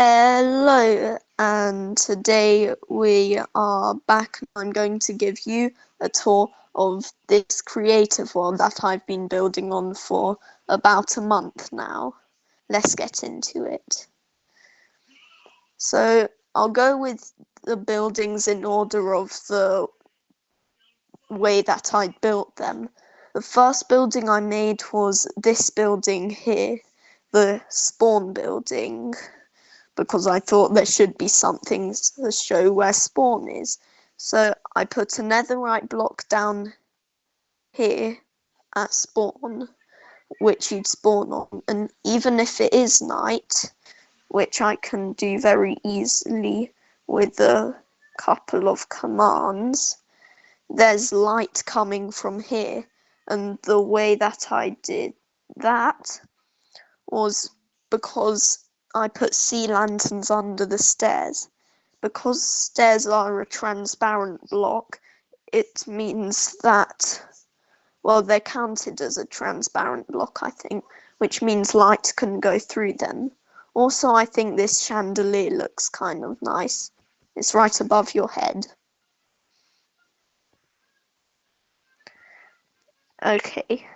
Hello, and today we are back. I'm going to give you a tour of this creative world that I've been building on for about a month now. Let's get into it. So I'll go with the buildings in order of the way that I built them. The first building I made was this building here, the spawn building, because I thought there should be something to show where spawn is. So I put a netherite block down here at spawn, which you'd spawn on, and even if it is night, which I can do very easily with a couple of commands, there's light coming from here, and the way that I did that was because I put sea lanterns under the stairs. Because stairs are a transparent block, it means that, well, they're counted as a transparent block, I think, which means light can go through them. Also, I think this chandelier looks kind of nice. It's right above your head. Okay.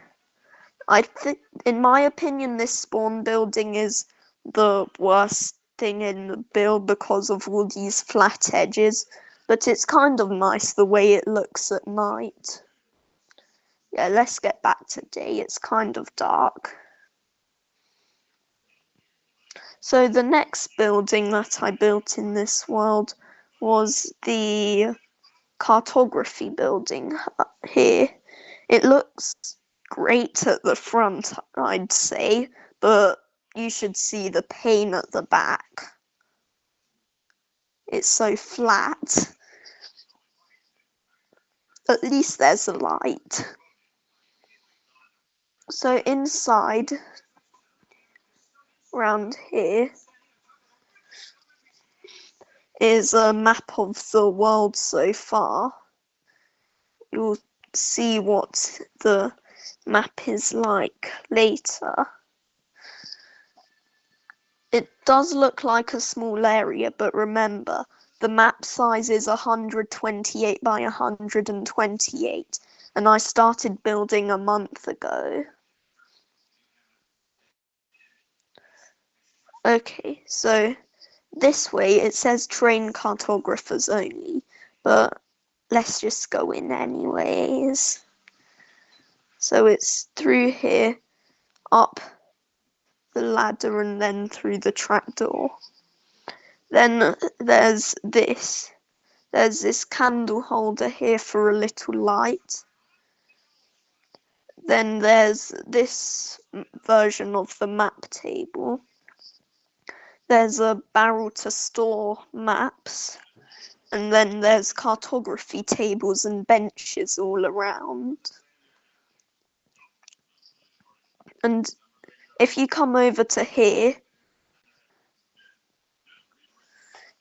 I think, in my opinion, this spawn building is the worst thing in the build because of all these flat edges, but it's kind of nice the way it looks at night. Yeah, let's get back to day. It's kind of dark. So the next building that I built in this world was the cartography building here. It looks great at the front, I'd say, but you should see the pane at the back. It's so flat. At least there's a light. So inside, around here, is a map of the world so far. You'll see what the map is like later. It does look like a small area, but remember, the map size is 128 by 128, and I started building a month ago. Okay, so this way it says train cartographers only, but let's just go in anyways. So it's through here, up the ladder, and then through the trapdoor. Then there's this. There's this candle holder here for a little light. Then there's this version of the map table. There's a barrel to store maps. And then there's cartography tables and benches all around. And if you come over to here,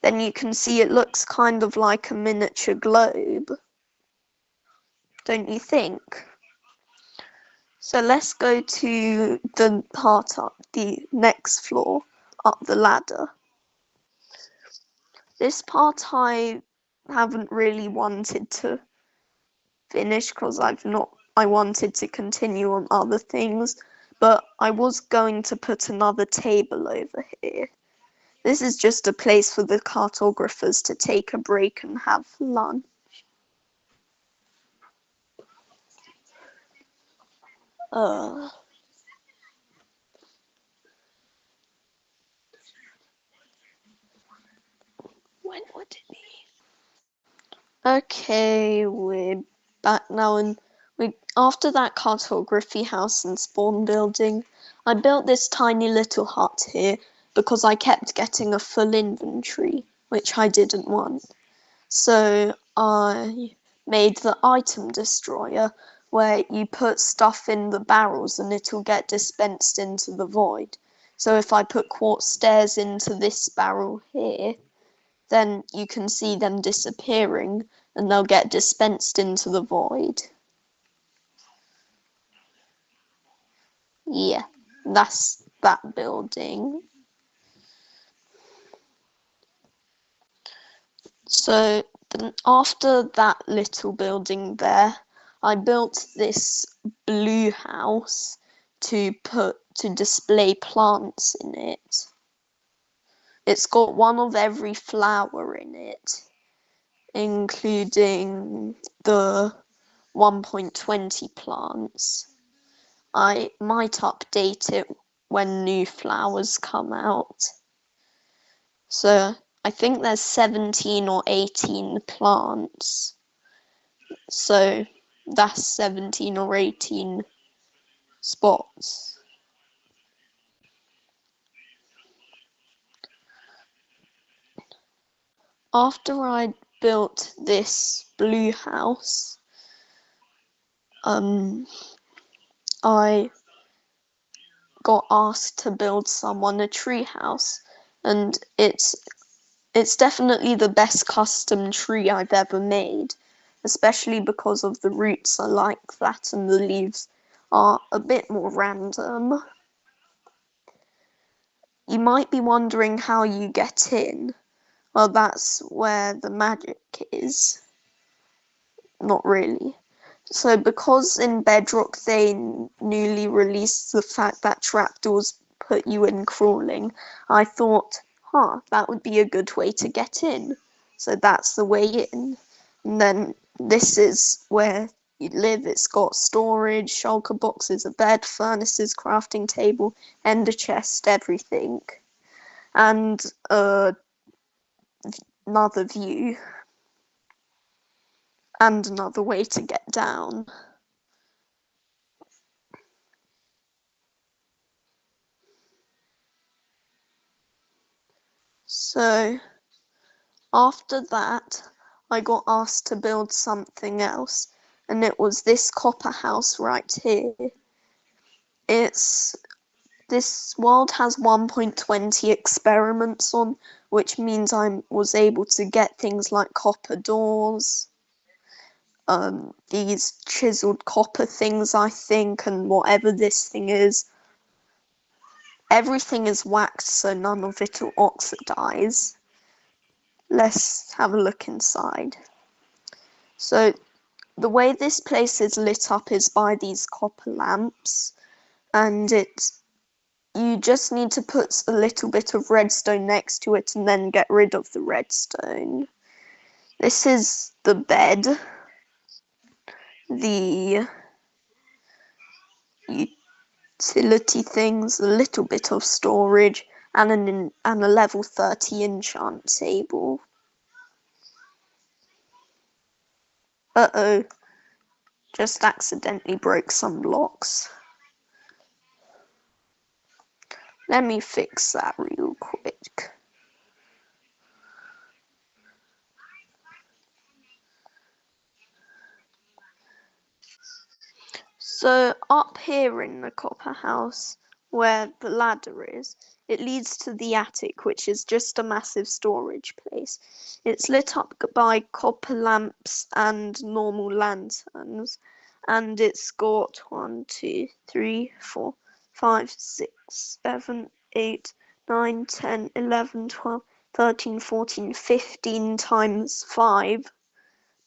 then you can see it looks kind of like a miniature globe. Don't you think? So let's go to the part up the next floor, up the ladder. This part I haven't really wanted to finish because I wanted to continue on other things, but I was going to put another table over here. This is just a place for the cartographers to take a break and have lunch. When would it be? Okay, we're back now, and after that cartography house and spawn building, I built this tiny little hut here because I kept getting a full inventory, which I didn't want. So I made the item destroyer, where you put stuff in the barrels and it'll get dispensed into the void. So if I put quartz stairs into this barrel here, then you can see them disappearing and they'll get dispensed into the void. Yeah, that's that building. So then after that little building there, I built this blue house to display plants in it. It's got one of every flower in it, including the 1.20 plants. I might update it when new flowers come out. So I think there's 17 or 18 plants. So that's 17 or 18 spots. After I built this blue house, I got asked to build someone a tree house, and it's definitely the best custom tree I've ever made, especially because of the roots are like that and the leaves are a bit more random. You might be wondering how you get in. Well, that's where the magic is. Not really. So because in Bedrock they newly released the fact that trapdoors put you in crawling, I thought, that would be a good way to get in. So that's the way in. And then this is where you live. It's got storage, shulker boxes, a bed, furnaces, crafting table, ender chest, everything. And another view. And another way to get down. So after that, I got asked to build something else, and it was this copper house right here. This world has 1.20 experiments on, which means I was able to get things like copper doors, these chiseled copper things, I think, and whatever this thing is. Everything is waxed, so none of it will oxidize. Let's have a look inside. So the way this place is lit up is by these copper lamps, and you just need to put a little bit of redstone next to it and then get rid of the redstone. This is the bed, the utility things, a little bit of storage, and a level 30 enchant table. Uh-oh, just accidentally broke some blocks. Let me fix that real quick. So up here in the copper house, where the ladder is, it leads to the attic, which is just a massive storage place. It's lit up by copper lamps and normal lanterns, and it's got 1, 2, 3, 4, 5, 6, 7, 8, 9, 10, 11, 12, 13, 14, 15 times 5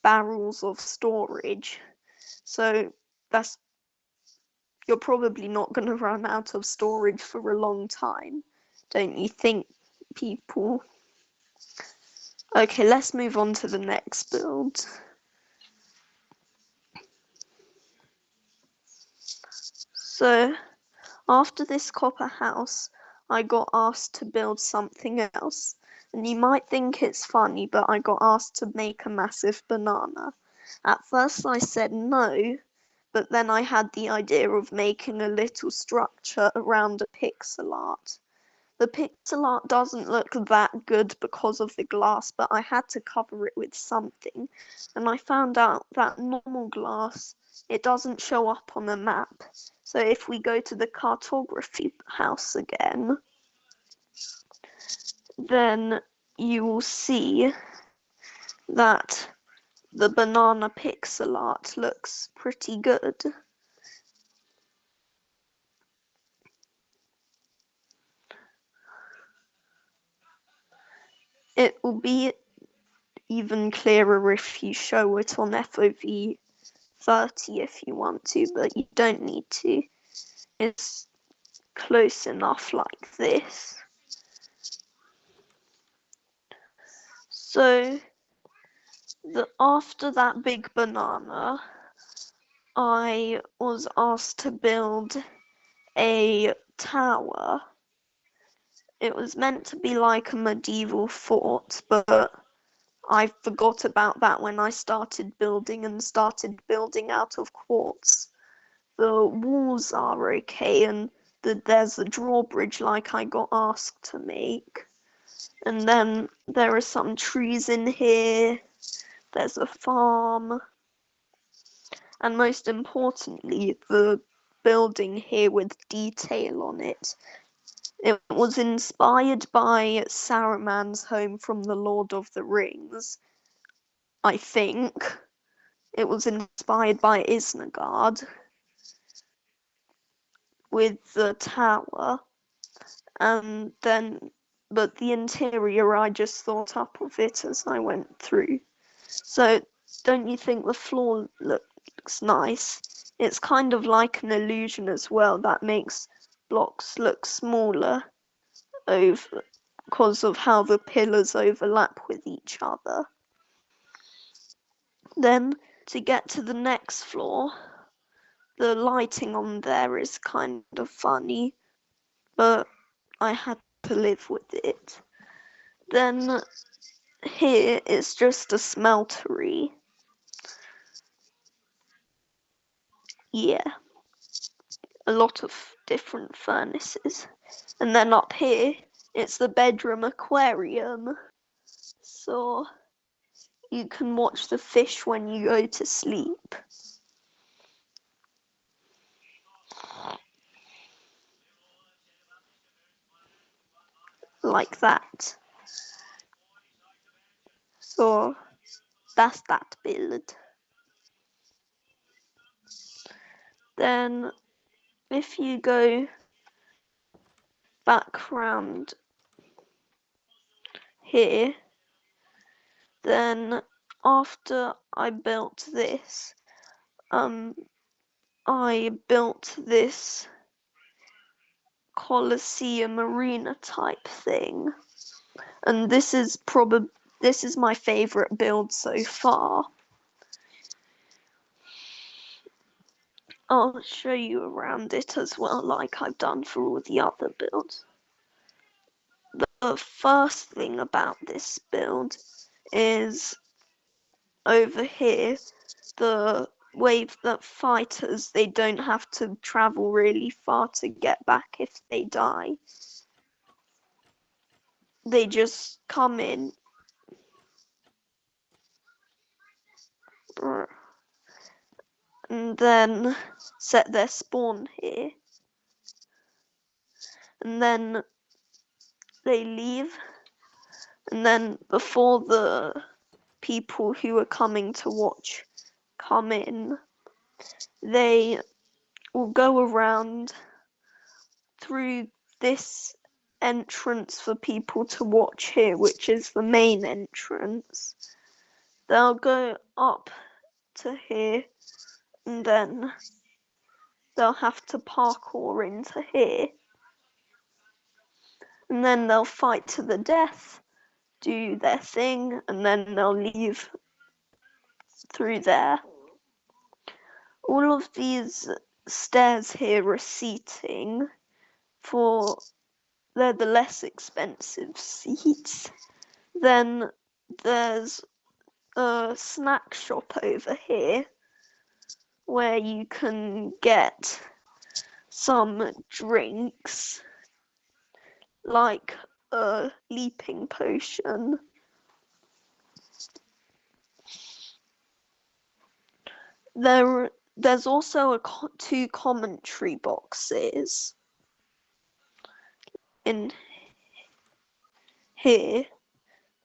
barrels of storage. So that's you're probably not going to run out of storage for a long time, don't you think, people? Okay, let's move on to the next build. So, after this copper house, I got asked to build something else. And you might think it's funny, but I got asked to make a massive banana. At first I said no, but then I had the idea of making a little structure around a pixel art. The pixel art doesn't look that good because of the glass, but I had to cover it with something. And I found out that normal glass, it doesn't show up on the map. So if we go to the cartography house again, then you will see that the banana pixel art looks pretty good. It will be even clearer if you show it on FOV 30 if you want to, but you don't need to. It's close enough like this. So after that big banana, I was asked to build a tower. It was meant to be like a medieval fort, but I forgot about that when I started building out of quartz. The walls are okay, and there's a drawbridge like I got asked to make. And then there are some trees in here. There's a farm. And most importantly, the building here with detail on it. It was inspired by Saruman's home from The Lord of the Rings, I think. It was inspired by Isengard with the tower. And then, but the interior I just thought up of it as I went through. So, don't you think the floor looks nice? It's kind of like an illusion as well that makes blocks look smaller because of how the pillars overlap with each other. Then, to get to the next floor, the lighting on there is kind of funny, but I had to live with it. Then here it's just a smeltery. Yeah, a lot of different furnaces. And then up here, it's the bedroom aquarium. So you can watch the fish when you go to sleep. Like that. So that's that build. Then if you go back round here, then after I built this, I built this Colosseum arena type thing, and this is my favorite build so far. I'll show you around it as well, like I've done for all the other builds. The first thing about this build is over here, the way that fighters, they don't have to travel really far to get back if they die. They just come in. And then set their spawn here. And then they leave. And then before the people who are coming to watch come in, they will go around through this entrance for people to watch here, which is the main entrance. They'll go up to here, and then they'll have to parkour into here. And then they'll fight to the death, do their thing, and then they'll leave through there. All of these stairs here are seating they're the less expensive seats. Then there's a snack shop over here where you can get some drinks like a leaping potion. There's also two commentary boxes in here.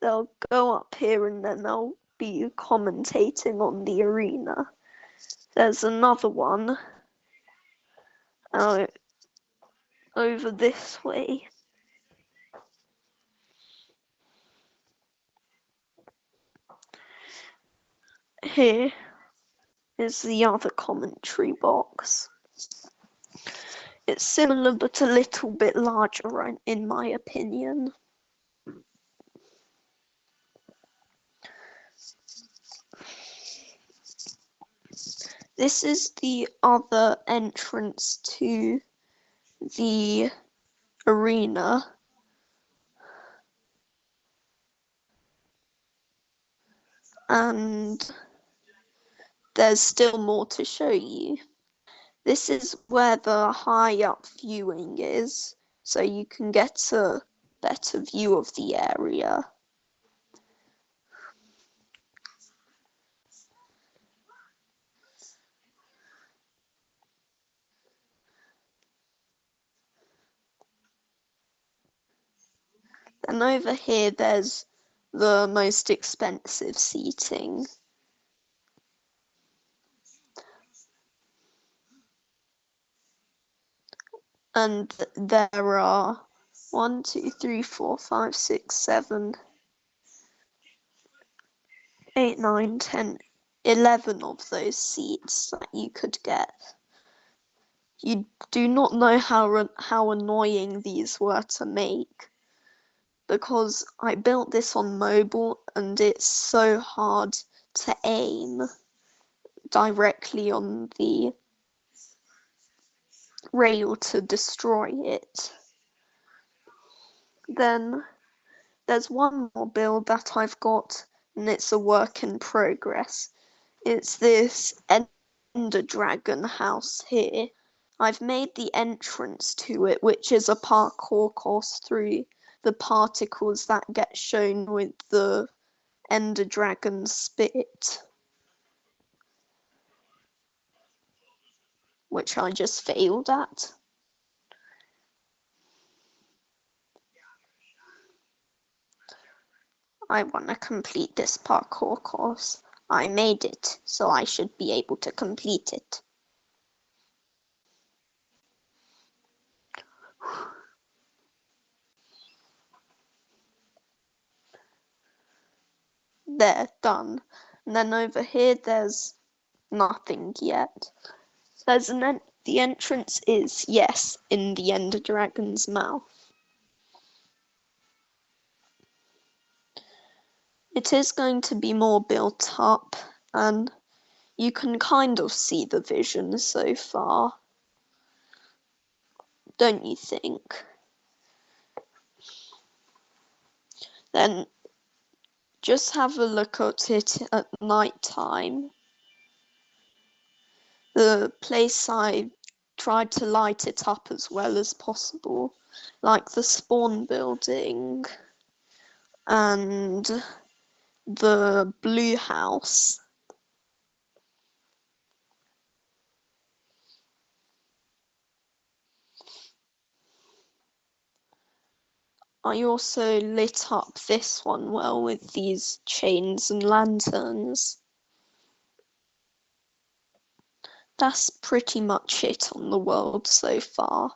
They'll go up here and then they'll be commentating on the arena. There's another one over this way. here is the other commentary box. It's similar but a little bit larger in my opinion. This is the other entrance to the arena. And there's still more to show you. This is where the high up viewing is, so you can get a better view of the area. And over here there's the most expensive seating. And there are 1, 2, 3, 4, 5, 6, 7, 8, 9, 10, 11 of those seats that you could get. You do not know how annoying these were to make, because I built this on mobile and it's so hard to aim directly on the rail to destroy it. Then there's one more build that I've got, and it's a work in progress. It's this Ender Dragon house here. I've made the entrance to it, which is a parkour course through the particles that get shown with the Ender Dragon spit, which I just failed at. I want to complete this parkour course. I made it, so I should be able to complete it. There, done. And then over here, there's nothing yet. There's the entrance is, yes, in the Ender Dragon's mouth. It is going to be more built up, and you can kind of see the vision so far, don't you think? Then just have a look at it at night time. The place, I tried to light it up as well as possible, like the spawn building and the blue house. I also lit up this one well with these chains and lanterns. That's pretty much it on the world so far.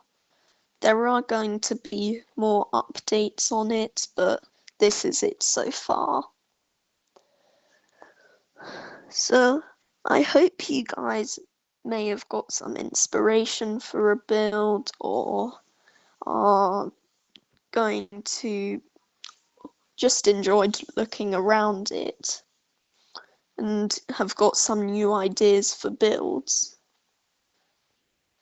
There are going to be more updates on it, but this is it so far. So I hope you guys may have got some inspiration for a build, or are going to just enjoyed looking around it and have got some new ideas for builds.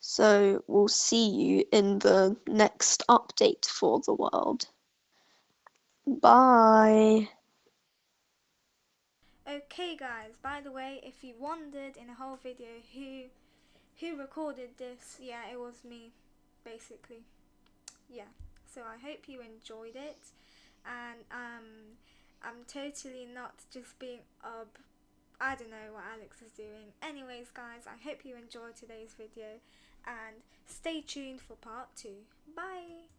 So we'll see you in the next update for the world. Bye. Okay guys, by the way, if you wondered in the whole video who recorded this, yeah, it was me, basically. Yeah, so I hope you enjoyed it, and I'm totally not just being I don't know what Alex is doing. Anyways guys, I hope you enjoyed today's video, and stay tuned for part 2. Bye.